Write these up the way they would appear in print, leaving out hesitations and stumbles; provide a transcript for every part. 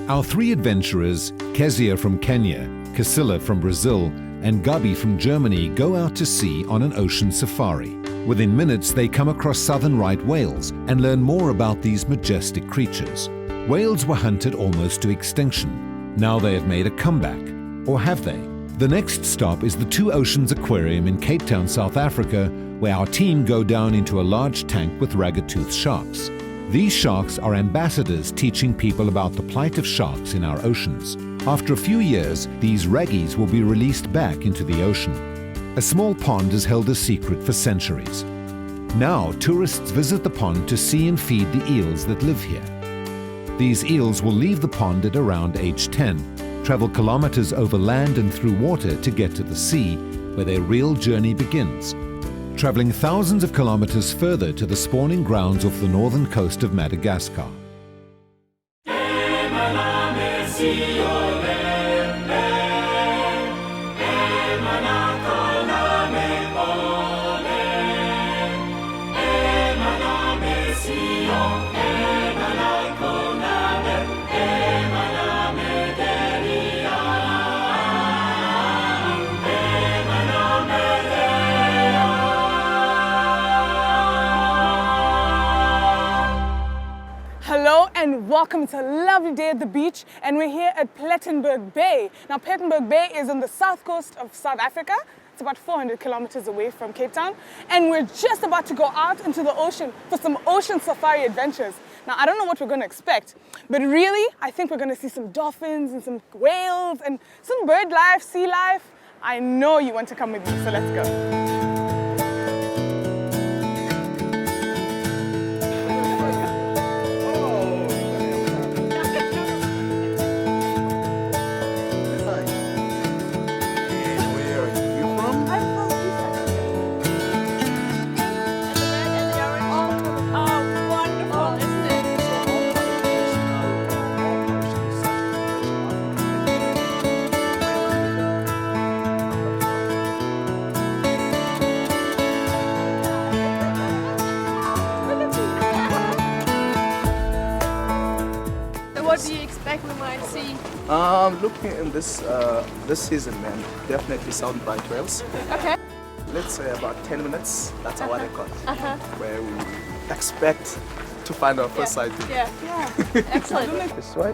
Our three adventurers, Kezia from Kenya, Casilla from Brazil, and Gabi from Germany, go out to sea on an ocean safari. Within minutes, they come across southern right whales and learn more about these majestic creatures. Whales were hunted almost to extinction. Now they have made a comeback. Or have they? The next stop is the Two Oceans Aquarium in Cape Town, South Africa, where our team go down into a large tank with ragged-toothed sharks. These sharks are ambassadors teaching people about the plight of sharks in our oceans. After a few years, these raggies will be released back into the ocean. A small pond has held a secret for centuries. Now, tourists visit the pond to see and feed the eels that live here. These eels will leave the pond at around age 10, travel kilometers over land and through water to get to the sea, where their real journey begins. Traveling thousands of kilometers further to the spawning grounds off the northern coast of Madagascar. And welcome to a lovely day at the beach, and we're here at Plettenberg Bay. Now, Plettenberg Bay is on the south coast of South Africa. It's about 400 kilometers away from Cape Town, and we're just about to go out into the ocean for some ocean safari adventures. Now, I don't know what we're going to expect, but really, I think we're going to see some dolphins and some whales and some bird life, sea life. I know you want to come with me, so let's go. What do you expect we might see? Looking in this season, man, definitely southern right whales. Okay. Let's say about 10 minutes. That's our record. Where we expect to find our first sighting. Yeah. Excellent. This way.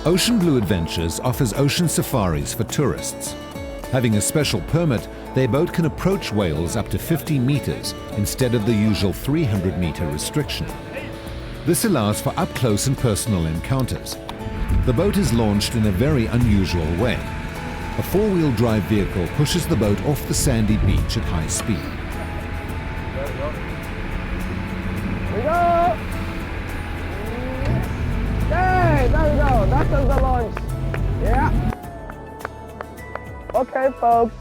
Ocean Blue Adventures offers ocean safaris for tourists. Having a special permit, their boat can approach whales up to 50 meters instead of the usual 300-meter restriction. This allows for up-close and personal encounters. The boat is launched in a very unusual way. A four-wheel drive vehicle pushes the boat off the sandy beach at high speed. There we go. Here we go! Hey, there we go. That is the launch. Yeah. Okay, folks.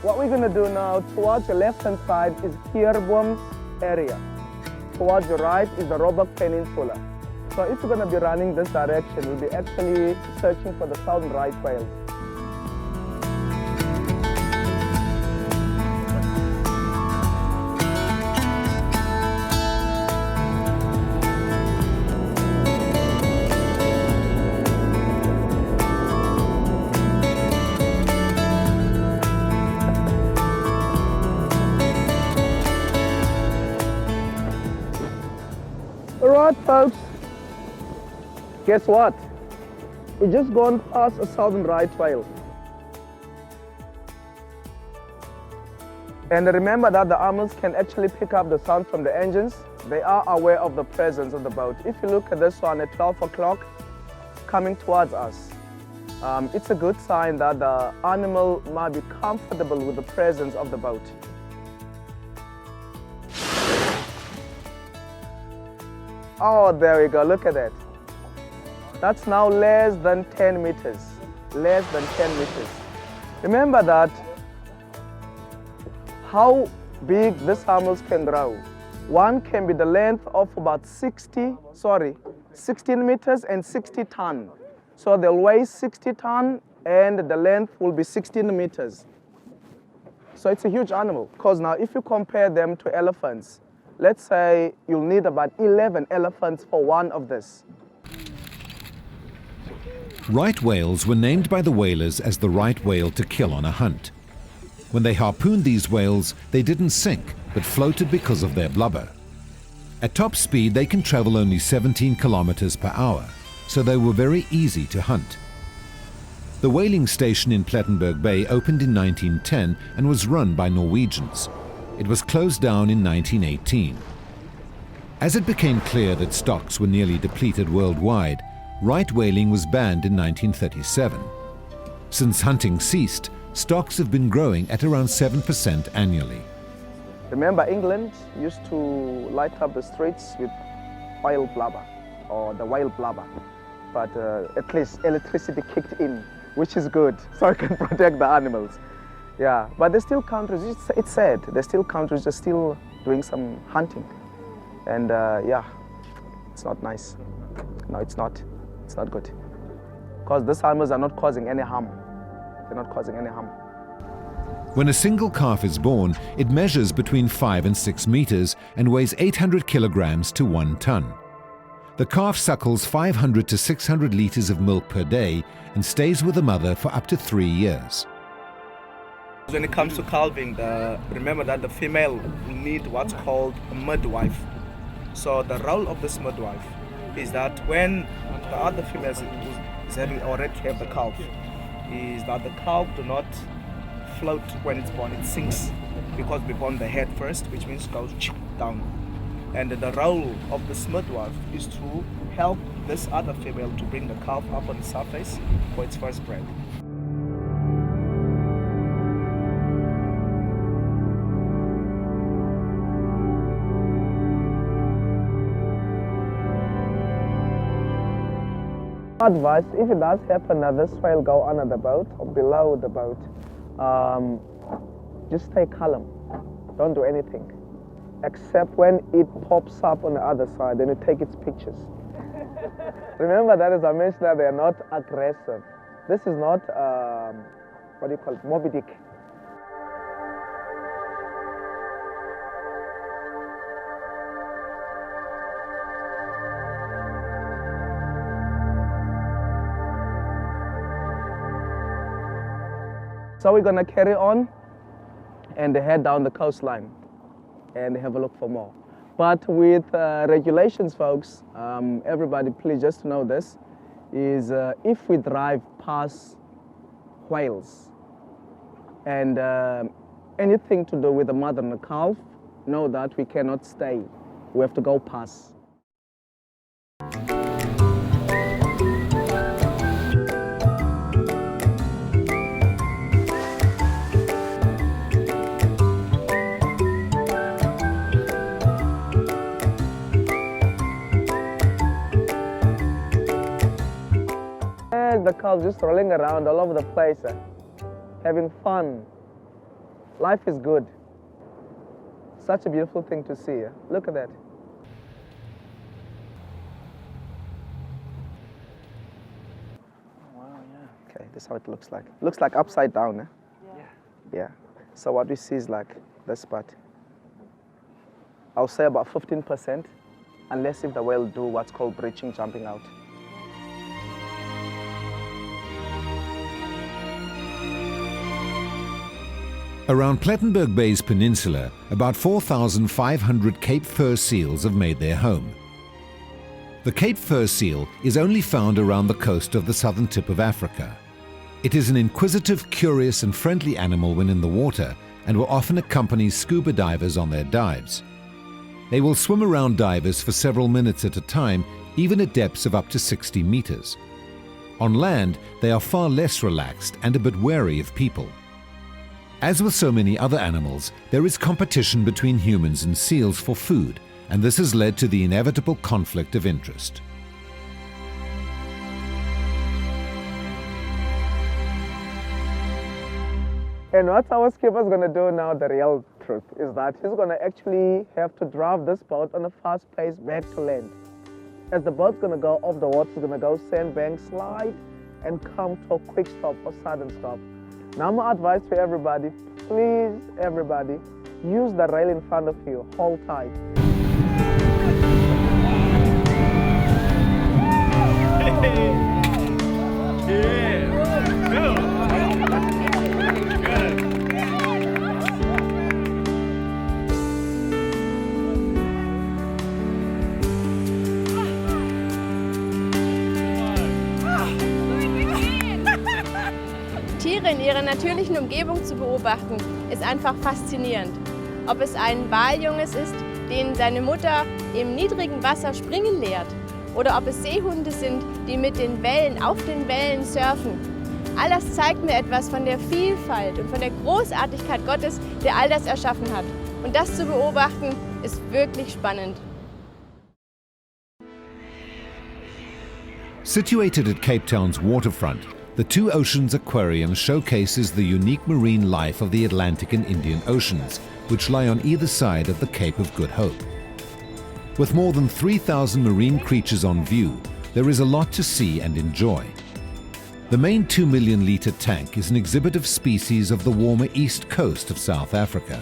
What we're going to do now, towards the left-hand side is Kierboom's area. Towards the right is the Roebuck Peninsula. So if we're going to be running this direction, we'll be actually searching for the southern right whales. Alright folks, guess what? We just gone past a southern right whale. And remember that the animals can actually pick up the sound from the engines. They are aware of the presence of the boat. If you look at this one at 12 o'clock coming towards us, it's a good sign that the animal might be comfortable with the presence of the boat. Oh, there we go, look at that. That's now less than 10 meters. Less than 10 meters. Remember that how big these animals can grow. One can be the length of about 16 meters and 60 ton. So they'll weigh 60 ton and the length will be 16 meters. So it's a huge animal, because now if you compare them to elephants, let's say you'll need about 11 elephants for one of this. Right whales were named by the whalers as the right whale to kill on a hunt. When they harpooned these whales, they didn't sink, but floated because of their blubber. At top speed, they can travel only 17 kilometers per hour, so they were very easy to hunt. The whaling station in Plettenberg Bay opened in 1910 and was run by Norwegians. It was closed down in 1918. As it became clear that stocks were nearly depleted worldwide, right whaling was banned in 1937. Since hunting ceased, stocks have been growing at around 7% annually. Remember, England used to light up the streets with oil blubber, or the whale blubber. But at least electricity kicked in, which is good, so it can protect the animals. Yeah, but there's still countries, it's sad, there's still countries just still doing some hunting. And yeah, it's not nice. No, it's not good. Because these animals are not causing any harm. They're not causing any harm. When a single calf is born, it measures between 5 and 6 meters and weighs 800 kilograms to 1 ton. The calf suckles 500 to 600 liters of milk per day and stays with the mother for up to 3 years. When it comes to calving, remember that the female will need what's called a midwife. So the role of this midwife is that when the other female is having already have the calf, is that the calf do not float when it's born, it sinks because we born the head first, which means goes down. And the role of this midwife is to help this other female to bring the calf up on the surface for its first breath. Advice, if it does happen that this whale go under the boat or below the boat, just stay calm. Don't do anything. Except when it pops up on the other side, then you take its pictures. Remember that, as I mentioned, that they are not aggressive. This is not, what do you call it, Moby Dick. So we're gonna carry on and head down the coastline and have a look for more. But with regulations, folks, everybody please just know this, is if we drive past whales and anything to do with the mother and the calf, know that we cannot stay. We have to go past. The calf just rolling around all over the place, having fun. Life is good. Such a beautiful thing to see. Look at that. Oh, wow, yeah. Okay, this is how it looks like. Looks like upside down, eh? Yeah. So what we see is like this part. I'll say about 15%, unless if the whale do what's called breaching, jumping out. Around Plettenberg Bay's peninsula, about 4,500 Cape fur seals have made their home. The Cape fur seal is only found around the coast of the southern tip of Africa. It is an inquisitive, curious and friendly animal when in the water and will often accompany scuba divers on their dives. They will swim around divers for several minutes at a time, even at depths of up to 60 meters. On land, they are far less relaxed and a bit wary of people. As with so many other animals, there is competition between humans and seals for food, and this has led to the inevitable conflict of interest. And what our skipper's going to do now, the real truth, is that he's going to actually have to drive this boat on a fast pace back to land. As the boat's going to go off the water, it's going to go sandbank, slide, and come to a quick stop or sudden stop. Now my advice to everybody, please everybody, use the rail in front of you, hold tight. in ihrer natürlichen Umgebung zu beobachten, ist einfach faszinierend. Ob es ein Waljunges ist, den seine Mutter im niedrigen Wasser springen lehrt, oder ob es Seehunde sind, die mit den Wellen auf den Wellen surfen. All das zeigt mir etwas von der Vielfalt und von der Großartigkeit Gottes, der all das erschaffen hat. Und das zu beobachten, ist wirklich spannend. Situated at Cape Town's waterfront, the Two Oceans Aquarium showcases the unique marine life of the Atlantic and Indian Oceans, which lie on either side of the Cape of Good Hope. With more than 3,000 marine creatures on view, there is a lot to see and enjoy. The main 2 million litre tank is an exhibit of species of the warmer east coast of South Africa.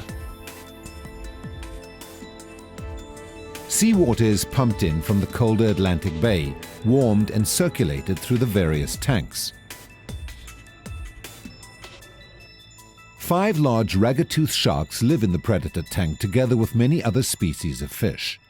Seawater is pumped in from the colder Atlantic Bay, warmed and circulated through the various tanks. 5 large ragged-toothed sharks live in the predator tank together with many other species of fish.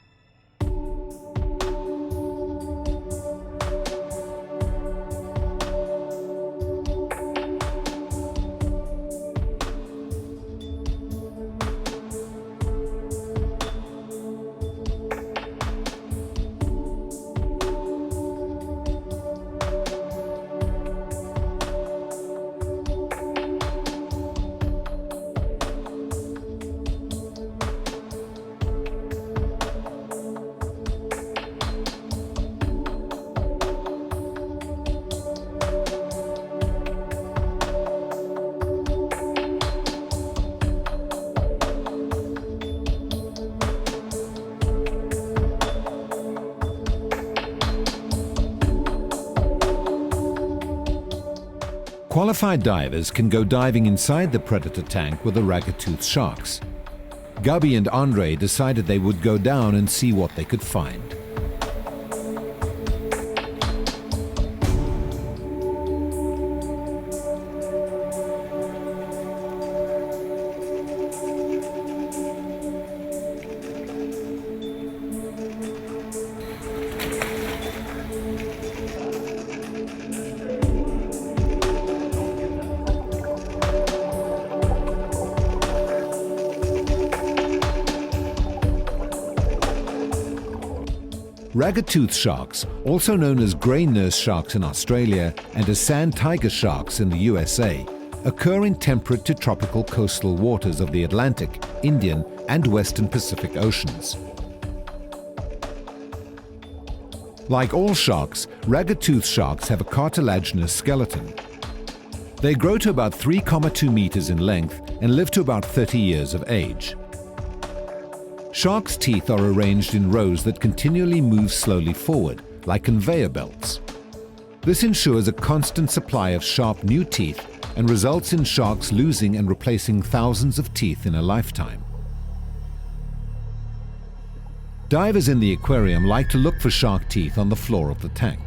Qualified divers can go diving inside the predator tank with the ragged-toothed sharks. Gabi and Andre decided they would go down and see what they could find. Ragged-toothed sharks, also known as grey nurse sharks in Australia and as sand tiger sharks in the USA, occur in temperate to tropical coastal waters of the Atlantic, Indian and Western Pacific Oceans. Like all sharks, ragged-toothed sharks have a cartilaginous skeleton. They grow to about 3,2 meters in length and live to about 30 years of age. Sharks' teeth are arranged in rows that continually move slowly forward, like conveyor belts. This ensures a constant supply of sharp new teeth and results in sharks losing and replacing thousands of teeth in a lifetime. Divers in the aquarium like to look for shark teeth on the floor of the tank.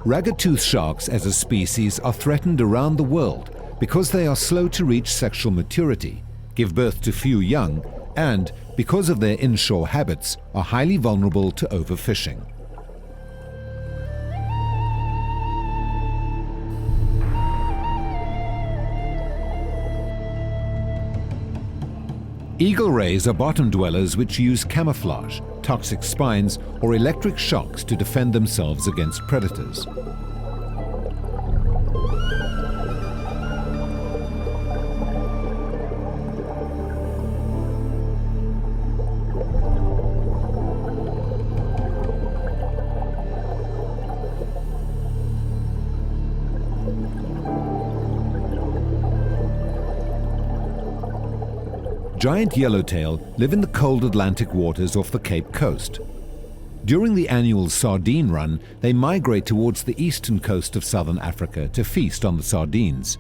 Ragged-toothed sharks as a species are threatened around the world because they are slow to reach sexual maturity, give birth to few young, and, because of their inshore habits, are highly vulnerable to overfishing. Eagle rays are bottom dwellers which use camouflage, toxic spines, or electric shocks to defend themselves against predators. Giant yellowtail live in the cold Atlantic waters off the Cape Coast. During the annual sardine run, they migrate towards the eastern coast of southern Africa to feast on the sardines.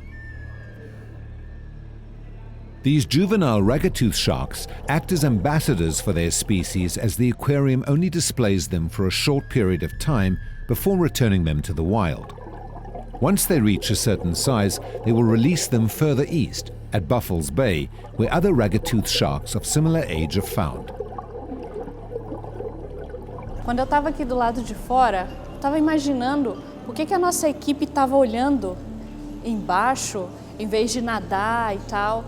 These juvenile ragged-toothed sharks act as ambassadors for their species, as the aquarium only displays them for a short period of time before returning them to the wild. Once they reach a certain size, they will release them further east, at Buffalo's Bay, where other ragged-toothed sharks of similar age are found. Quando eu estava aqui do lado de fora, eu estava imaginando o que a nossa equipe estava olhando embaixo, em vez de nadar e tal.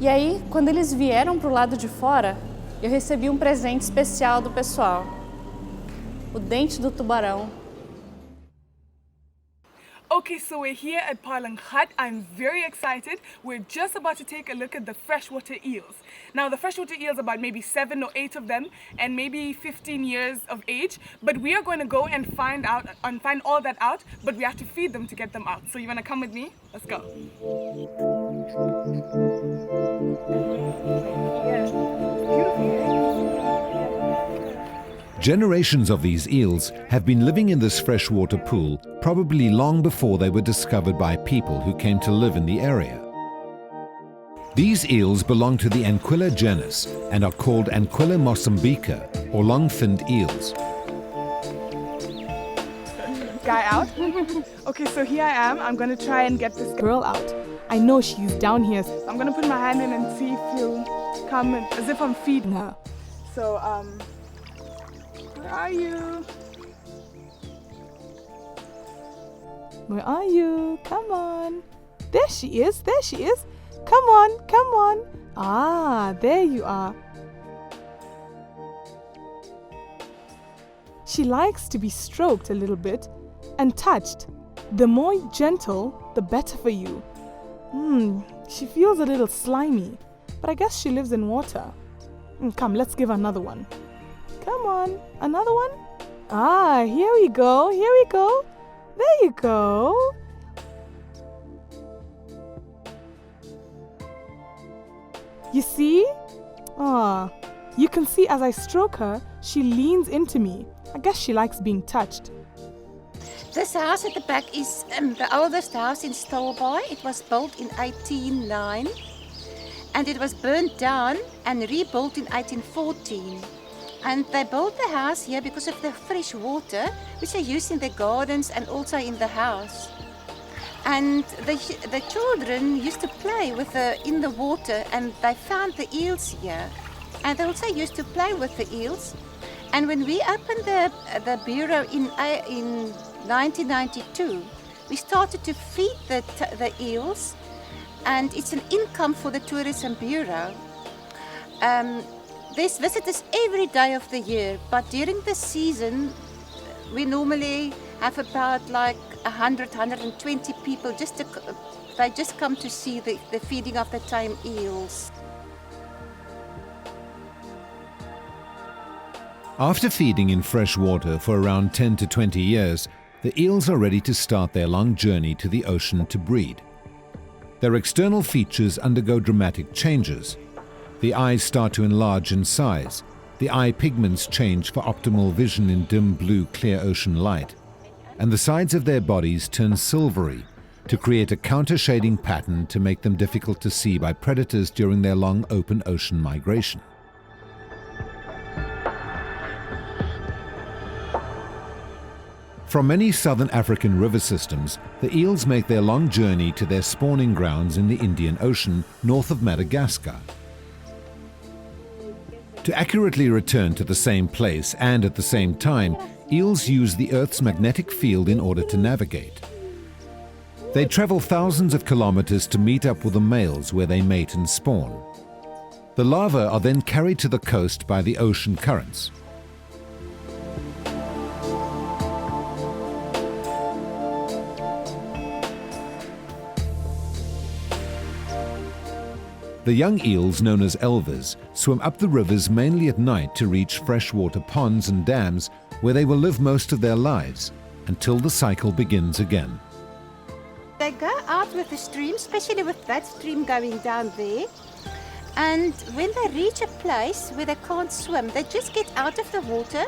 E aí, quando eles vieram para o lado de fora, eu recebi um presente especial do pessoal. O dente do tubarão. Okay, so we're here at Palanghat. I'm very excited. We're just about to take a look at the freshwater eels. Now, the freshwater eels, about maybe 7 or 8 of them, and maybe 15 years of age. But we are going to go and find all that out, but we have to feed them to get them out. So you want to come with me? Let's go. Yes, beautiful. Generations of these eels have been living in this freshwater pool probably long before they were discovered by people who came to live in the area. These eels belong to the Anquilla genus and are called Anquilla mozambica, or long-finned eels. Guy out? Okay, so here I am. I'm going to try and get this girl out. I know she's down here. So I'm going to put my hand in and see if she'll come in, as if I'm feeding her. So, where are you? Where are you? Come on. There she is. There she is. Come on. Come on. Ah, there you are. She likes to be stroked a little bit and touched. The more gentle, the better for you. She feels a little slimy, but I guess she lives in water. Come, let's give her another one. Come on, another one? Ah, here we go, here we go. There you go. You see? Ah, you can see as I stroke her, she leans into me. I guess she likes being touched. This house at the back is the oldest house in Stilbaai. It was built in 1809 and it was burnt down and rebuilt in 1814. And they built the house here because of the fresh water, which they use in the gardens and also in the house. And the children used to play in the water, and they found the eels here. And they also used to play with the eels. And when we opened the bureau in 1992, we started to feed the eels, and it's an income for the Tourism Bureau. There's visitors every day of the year, but during the season, we normally have about like 100, 120 people. They just come to see the feeding of the tame eels. After feeding in fresh water for around 10 to 20 years, the eels are ready to start their long journey to the ocean to breed. Their external features undergo dramatic changes. The eyes start to enlarge in size. The eye pigments change for optimal vision in dim blue clear ocean light. And the sides of their bodies turn silvery to create a counter-shading pattern to make them difficult to see by predators during their long open ocean migration. From many southern African river systems, the eels make their long journey to their spawning grounds in the Indian Ocean, north of Madagascar. To accurately return to the same place and at the same time, eels use the Earth's magnetic field in order to navigate. They travel thousands of kilometers to meet up with the males where they mate and spawn. The larvae are then carried to the coast by the ocean currents. The young eels, known as elvers, swim up the rivers mainly at night to reach freshwater ponds and dams where they will live most of their lives until the cycle begins again. They go out with the stream, especially with that stream going down there. And when they reach a place where they can't swim, they just get out of the water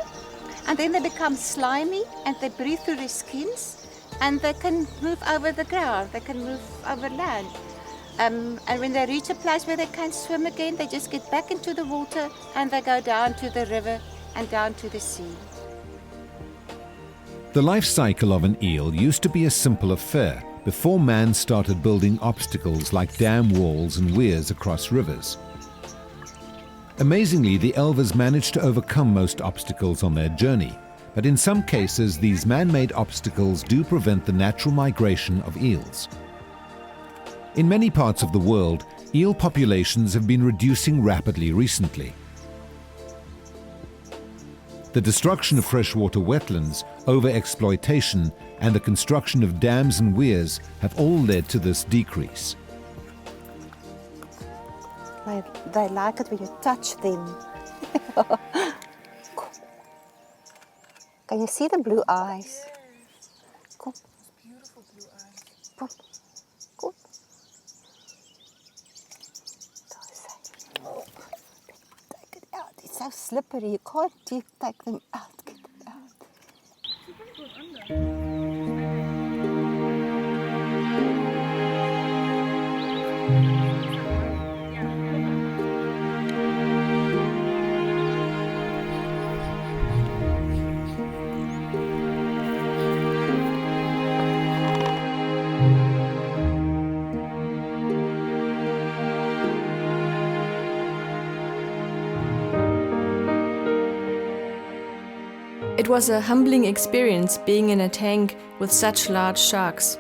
and then they become slimy and they breathe through their skins and they can move over the ground, they can move over land. And when they reach a place where they can't swim again, they just get back into the water and they go down to the river and down to the sea. The life cycle of an eel used to be a simple affair before man started building obstacles like dam walls and weirs across rivers. Amazingly, the elvers managed to overcome most obstacles on their journey, but in some cases these man-made obstacles do prevent the natural migration of eels. In many parts of the world, eel populations have been reducing rapidly recently. The destruction of freshwater wetlands, over-exploitation, and the construction of dams and weirs have all led to this decrease. They like it when you touch them. Can you see the blue eyes? Come. Beautiful blue eyes. Come. Come. Take it out. It's so slippery. You can't take them out. Get it out. It was a humbling experience being in a tank with such large sharks.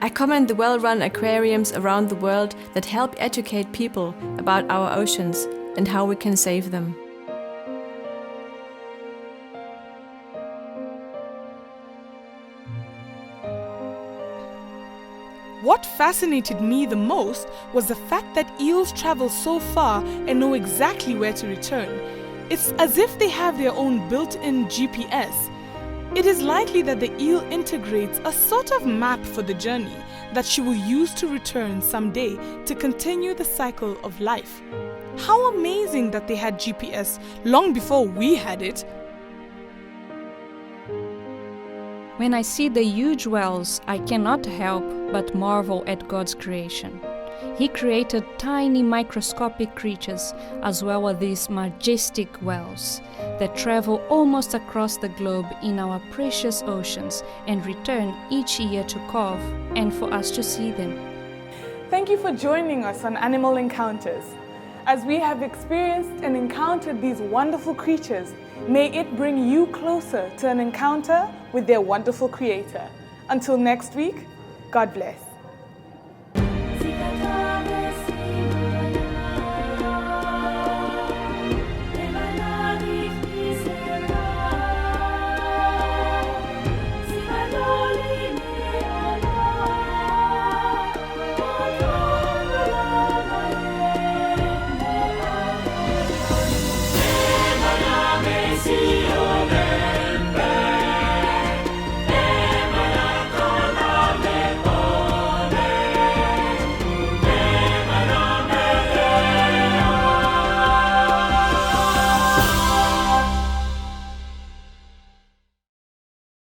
I commend the well-run aquariums around the world that help educate people about our oceans and how we can save them. What fascinated me the most was the fact that eels travel so far and know exactly where to return. It's as if they have their own built-in GPS. It is likely that the eel integrates a sort of map for the journey that she will use to return someday to continue the cycle of life. How amazing that they had GPS long before we had it. When I see the huge whales, I cannot help but marvel at God's creation. He created tiny microscopic creatures as well as these majestic whales that travel almost across the globe in our precious oceans and return each year to Cove and for us to see them. Thank you for joining us on Animal Encounters. As we have experienced and encountered these wonderful creatures, may it bring you closer to an encounter with their wonderful creator. Until next week, God bless.